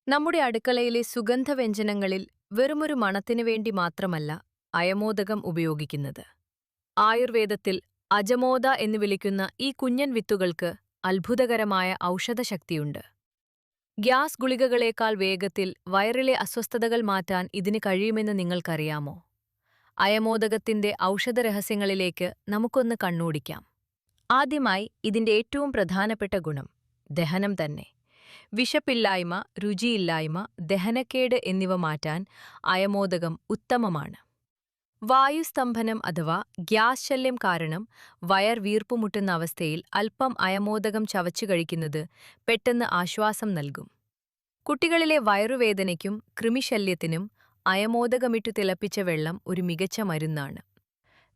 നമ്മുടെ അടുക്കളയിലെ സുഗന്ധവ്യഞ്ജനങ്ങളിൽ വെറുമൊരു മണത്തിനു വേണ്ടി മാത്രമല്ല അയമോദകം ഉപയോഗിക്കുന്നത്. ആയുർവേദത്തിൽ അജമോദ എന്ന് വിളിക്കുന്ന ഈ കുഞ്ഞൻ വിത്തുകൾക്ക് അത്ഭുതകരമായ ഔഷധശക്തിയുണ്ട്. ഗ്യാസ് ഗുളികകളേക്കാൾ വേഗത്തിൽ വയറിലെ അസ്വസ്ഥതകൾ മാറ്റാൻ ഇതിന് കഴിയുമെന്ന് നിങ്ങൾക്കറിയാമോ? അയമോദകത്തിന്റെ ഔഷധരഹസ്യങ്ങളിലേക്ക് നമുക്കൊന്ന് കണ്ണോടിക്കാം. ആദ്യമായി ഇതിന്റെ ഏറ്റവും പ്രധാനപ്പെട്ട ഗുണം ദഹനം തന്നെ. വിശപ്പില്ലായ്മ, രുചിയില്ലായ്മ, ദഹനക്കേട് എന്നിവ മാറ്റാൻ അയമോദകം ഉത്തമമാണ്. വായുസ്തംഭനം അഥവാ ഗ്യാസ് ശല്യം കാരണം വയർ വീർപ്പുമുട്ടുന്ന അവസ്ഥയിൽ അല്പം അയമോദകം ചവച്ചു കഴിക്കുന്നത് പെട്ടെന്ന് ആശ്വാസം നൽകും. കുട്ടികളിലെ വയറുവേദനയ്ക്കും കൃമിശല്യത്തിനും അയമോദകമിട്ടു തിളപ്പിച്ച വെള്ളം ഒരു മികച്ച മരുന്നാണ്.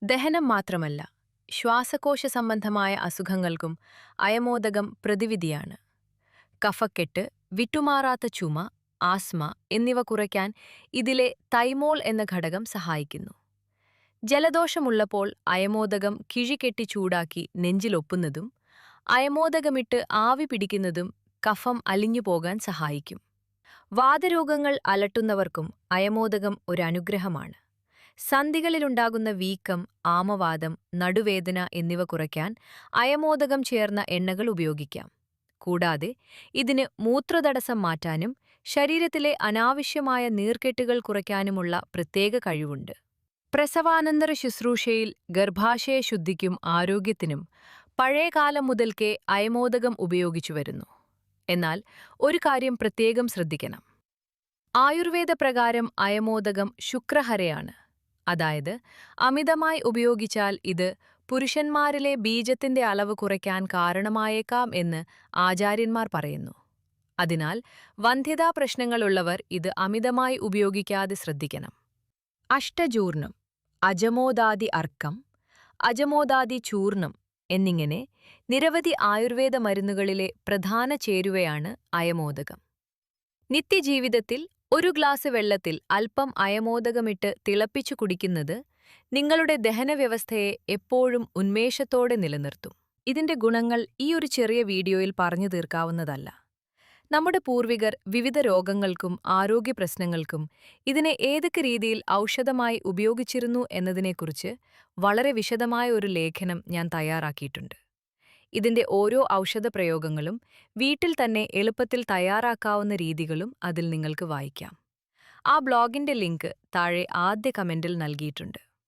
ദഹനം മാത്രമല്ല, ശ്വാസകോശ സംബന്ധമായ അസുഖങ്ങൾക്കും അയമോദകം പ്രതിവിധിയാണ്. കഫക്കെട്ട്, വിട്ടുമാറാത്ത ചുമ, ആസ്മ എന്നിവ കുറയ്ക്കാൻ ഇതിലെ തൈമോൾ എന്ന ഘടകം സഹായിക്കുന്നു. ജലദോഷമുള്ളപ്പോൾ അയമോദകം കിഴികെട്ടി ചൂടാക്കി നെഞ്ചിലൊപ്പുന്നതും അയമോദകമിട്ട് ആവി പിടിക്കുന്നതും കഫം അലിഞ്ഞുപോകാൻ സഹായിക്കും. വാതരോഗങ്ങൾ അലട്ടുന്നവർക്കും അയമോദകം ഒരു അനുഗ്രഹമാണ്. സന്ധികളിലുണ്ടാകുന്ന വീക്കം, ആമവാദം, നടുവേദന എന്നിവ കുറയ്ക്കാൻ അയമോദകം ചേർന്ന എണ്ണകൾ ഉപയോഗിക്കാം. കൂടാതെ ഇതിന് മൂത്രതടസ്സം മാറ്റാനും ശരീരത്തിലെ അനാവശ്യമായ നീർക്കെട്ടുകൾ കുറയ്ക്കാനുമുള്ള പ്രത്യേക കഴിവുണ്ട്. പ്രസവാനന്തര ശുശ്രൂഷയിൽ ഗർഭാശയശുദ്ധിക്കും ആരോഗ്യത്തിനും പഴയകാലം മുതൽക്കേ അയമോദകം ഉപയോഗിച്ചുവരുന്നു. എന്നാൽ ഒരു കാര്യം പ്രത്യേകം ശ്രദ്ധിക്കണം. ആയുർവേദപ്രകാരം അയമോദകം ശുക്രഹരയാണ്. അതായത് അമിതമായി ഉപയോഗിച്ചാൽ ഇത് പുരുഷന്മാരിലെ ബീജത്തിന്റെ അളവ് കുറയ്ക്കാൻ കാരണമായേക്കാം എന്ന് ആചാര്യന്മാർ പറയുന്നു. അതിനാൽ വന്ധ്യതാ പ്രശ്നങ്ങളുള്ളവർ ഇത് അമിതമായി ഉപയോഗിക്കാതെ ശ്രദ്ധിക്കണം. അഷ്ടചൂർണം, അജമോദാദി അർക്കം, അജമോദാദി ചൂർണം എന്നിങ്ങനെ നിരവധി ആയുർവേദ മരുന്നുകളിലെ പ്രധാന ചേരുവയാണ് അയമോദകം. നിത്യജീവിതത്തിൽ ഒരു ഗ്ലാസ് വെള്ളത്തിൽ അല്പം അയമോദകമിട്ട് തിളപ്പിച്ചു കുടിക്കുന്നത് നിങ്ങളുടെ ദഹനവ്യവസ്ഥയെ എപ്പോഴും ഉന്മേഷത്തോടെ നിലനിർത്തും. ഇതിന്റെ ഗുണങ്ങൾ ഈ ഒരു ചെറിയ വീഡിയോയിൽ പറഞ്ഞു തീർക്കാവുന്നതല്ല. നമ്മുടെ പൂർവികർ വിവിധ രോഗങ്ങൾക്കും ആരോഗ്യപ്രശ്നങ്ങൾക്കും ഇതിനെ ഏതൊക്കെ രീതിയിൽ ഔഷധമായി ഉപയോഗിച്ചിരുന്നു എന്നതിനെക്കുറിച്ച് വളരെ വിശദമായ ഒരു ലേഖനം ഞാൻ തയ്യാറാക്കിയിട്ടുണ്ട്. ഇതിന്റെ ഓരോ ഔഷധപ്രയോഗങ്ങളും വീട്ടിൽ തന്നെ എളുപ്പത്തിൽ തയ്യാറാക്കാവുന്ന രീതികളും അതിൽ നിങ്ങൾക്ക് വായിക്കാം. ആ ബ്ലോഗിന്റെ ലിങ്ക് താഴെ ആദ്യ കമന്റിൽ നൽകിയിട്ടുണ്ട്.